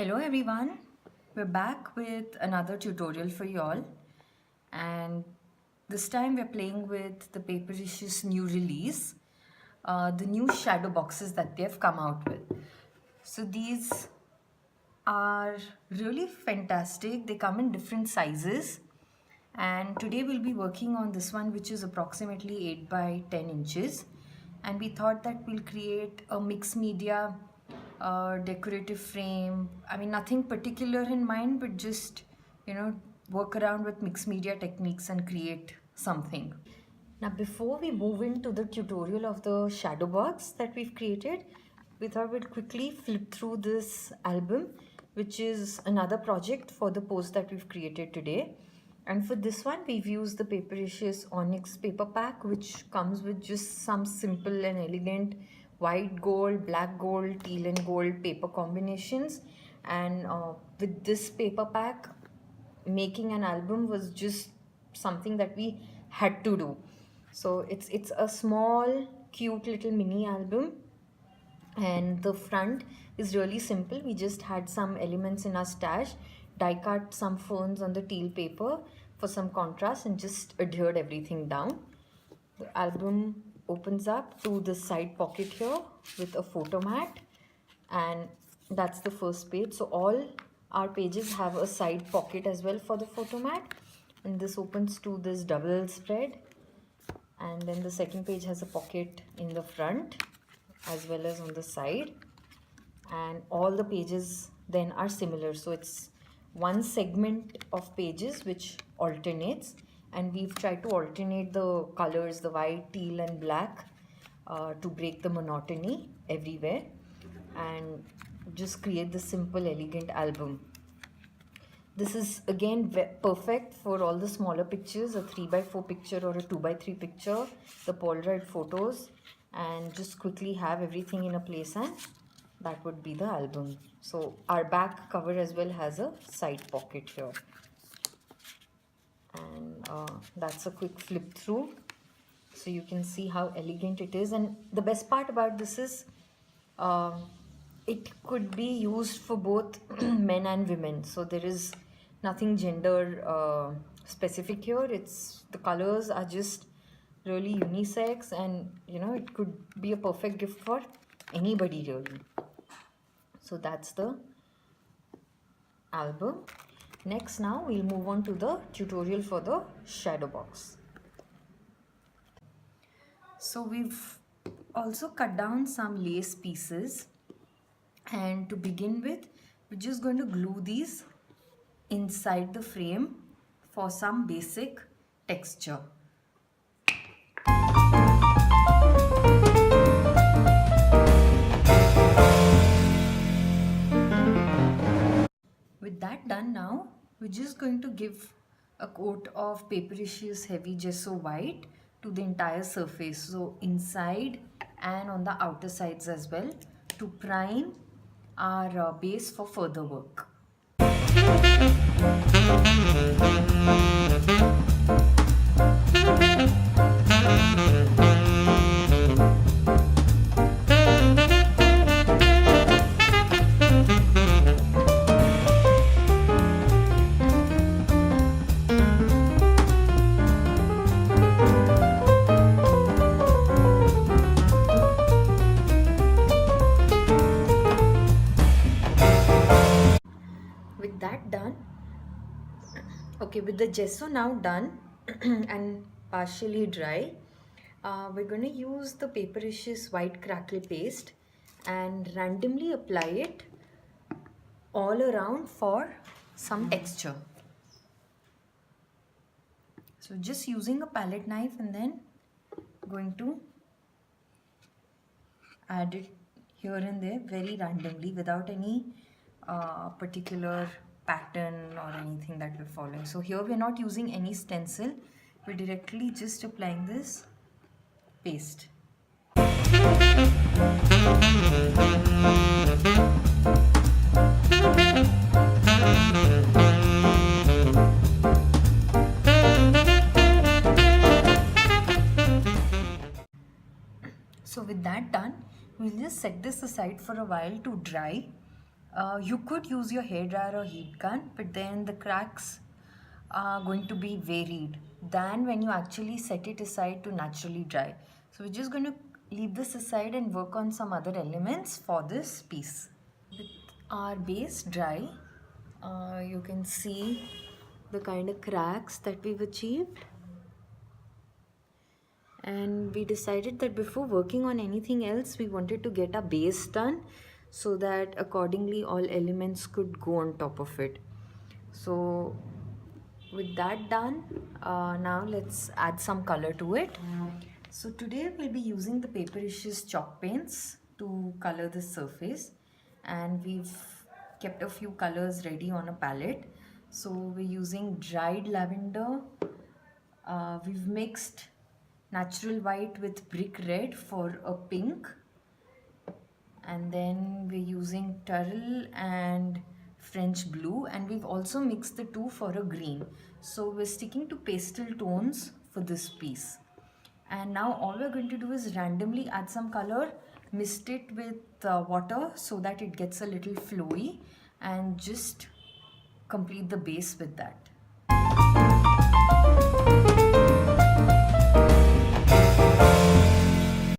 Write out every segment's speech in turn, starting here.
Hello everyone, we're back with another tutorial for you all, and this time we're playing with the Papericious new release, the new shadow boxes that they have come out with. So these are really fantastic. They come in different sizes, and today we'll be working on this one, which is approximately 8 by 10 inches, and we thought that we'll create a mixed media decorative frame. I mean, nothing particular in mind, but just, work around with mixed media techniques and create something. Now, before we move into the tutorial of the shadow box that we've created, we thought we'd quickly flip through this album, which is another project for the post that we've created today. And for this one, we've used the Papericious Onyx paper pack, which comes with just some simple and elegant white gold, black gold, teal and gold paper combinations. And with this paper pack, making an album was just something that we had to do. So it's a small, cute little mini album, and the front is really simple. We just had some elements in our stash, die cut some ferns on the teal paper for some contrast, and just adhered everything down. The album opens up to the side pocket here with a photo mat, and that's the first page. So all our pages have a side pocket as well for the photo mat, and this opens to this double spread. And then the second page has a pocket in the front as well as on the side, and all the pages then are similar. So it's one segment of pages which alternates, and we've tried to alternate the colors, the white, teal and black, to break the monotony everywhere and just create the simple, elegant album. This is again perfect for all the smaller pictures, a 3x4 picture or a 2x3 picture, the Polaroid photos, and just quickly have everything in a place, and that would be the album. So our back cover as well has a side pocket here, and that's a quick flip through, so you can see how elegant it is. And the best part about this is it could be used for both men and women, so there is nothing gender specific here. It's the colors are just really unisex, and it could be a perfect gift for anybody really. So that's the album. Next, now we'll move on to the tutorial for the shadow box. So we've also cut down some lace pieces, and to begin with, we're just going to glue these inside the frame for some basic texture. With that done, now we're just going to give a coat of Papericious heavy gesso white to the entire surface, so inside and on the outer sides as well, to prime our base for further work. Okay, with the gesso now done and partially dry, we're going to use the Papericious white crackle paste and randomly apply it all around for some texture. So just using a palette knife and then going to add it here and there very randomly without any particular pattern or anything that we're following. So here we're not using any stencil, we're directly just applying this paste. So with that done, we'll just set this aside for a while to dry, You could use your hairdryer or heat gun, but then the cracks are going to be varied than when you actually set it aside to naturally dry. So we're just going to leave this aside and work on some other elements for this piece. With our base dry, you can see the kind of cracks that we've achieved. And we decided that before working on anything else, we wanted to get a base done so that accordingly all elements could go on top of it. So with that done, now let's add some color to it. So today we'll be using the Papericious chalk paints to color the surface, and we've kept a few colors ready on a palette. So we're using dried lavender, we've mixed natural white with brick red for a pink, and then we're using Turtle and French blue, and we've also mixed the two for a green. So we're sticking to pastel tones for this piece. And now all we're going to do is randomly add some color, mist it with water so that it gets a little flowy, and just complete the base with that.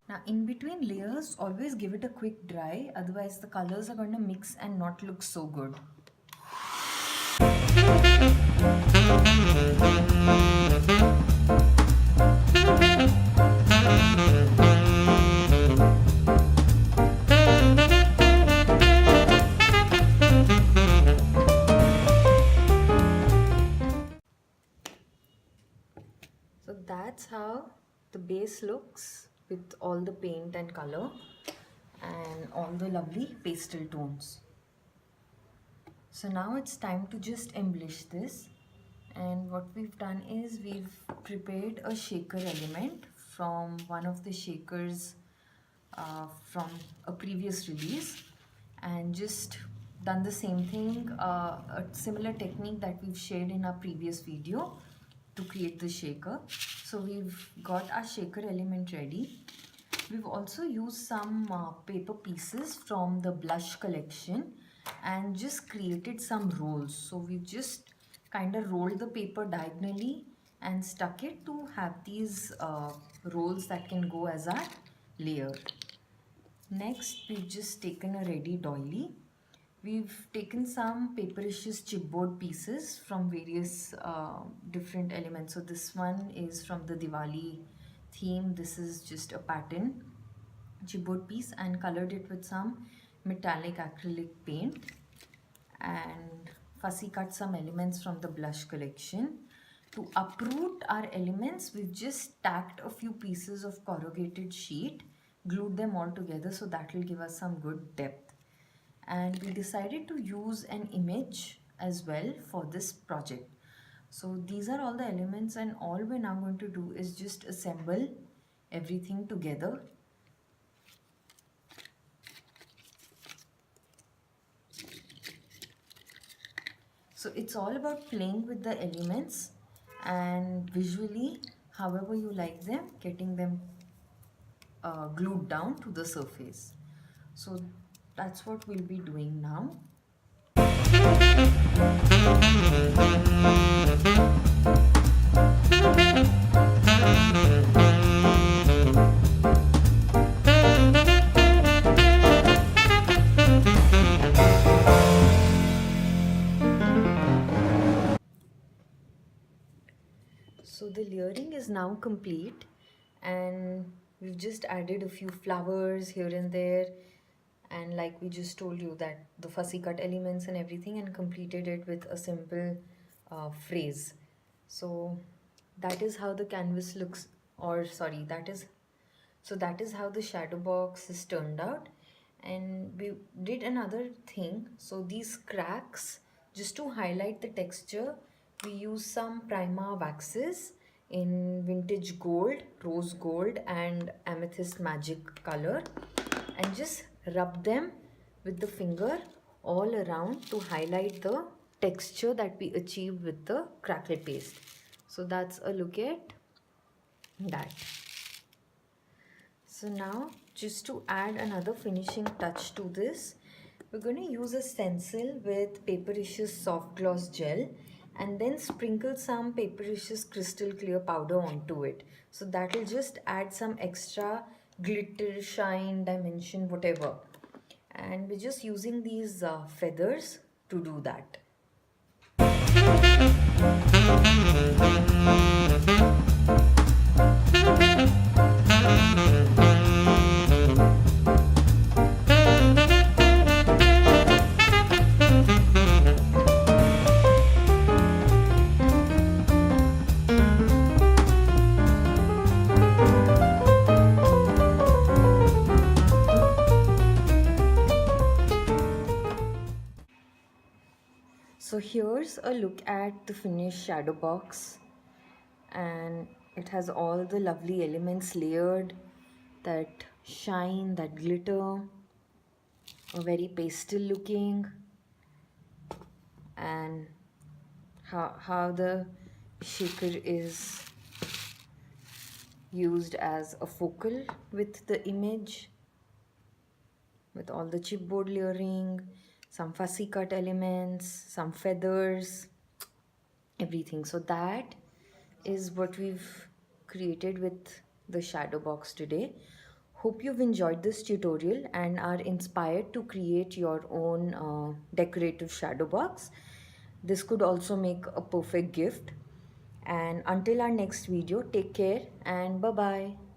Now in between layers, always give it a quick dry, otherwise the colors are going to mix and not look so good. So that's how the base looks with all the paint and color and all the lovely pastel tones. So now it's time to just embellish this, and what we've done is we've prepared a shaker element from one of the shakers from a previous release, and just done the same thing, a similar technique that we've shared in our previous video to create the shaker. So we've got our shaker element ready. We've also used some paper pieces from the blush collection and just created some rolls. So we've just kind of rolled the paper diagonally and stuck it to have these rolls that can go as our layer. Next, we've just taken a ready doily. We've taken some Papericious chipboard pieces from various different elements. So this one is from the Diwali theme. This is just a pattern chipboard piece, and colored it with some metallic acrylic paint, and fussy cut some elements from the blush collection. To uproot our elements, we've just tacked a few pieces of corrugated sheet, glued them all together, so that will give us some good depth. And we decided to use an image as well for this project. So these are all the elements, and all we're now going to do is just assemble everything together. So it's all about playing with the elements and visually, however you like them, getting them glued down to the surface. So that's what we'll be doing now. So the layering is now complete, and we've just added a few flowers here and there, and like we just told you, that the fussy cut elements and everything, and completed it with a simple phrase. So that is how the canvas looks, or sorry, that is how the shadow box is turned out. And we did another thing. So these cracks, just to highlight the texture, we use some Prima waxes in vintage gold, rose gold and amethyst magic color, and just rub them with the finger all around to highlight the texture that we achieved with the crackle paste. So that's a look at that. So now, just to add another finishing touch to this, We're going to use a stencil with Papericious soft gloss gel and then sprinkle some Papericious crystal clear powder onto it. So that will just add some extra glitter, shine, dimension, whatever. And we're just using these feathers to do that. So here's a look at the finished shadow box, and it has all the lovely elements layered, that shine, that glitter, a very pastel looking, and how the shaker is used as a focal with the image, with all the chipboard layering, some fussy cut elements, some feathers, everything. So that is what we've created with the shadow box today. Hope you've enjoyed this tutorial and are inspired to create your own decorative shadow box. This could also make a perfect gift. And until our next video, take care and bye bye.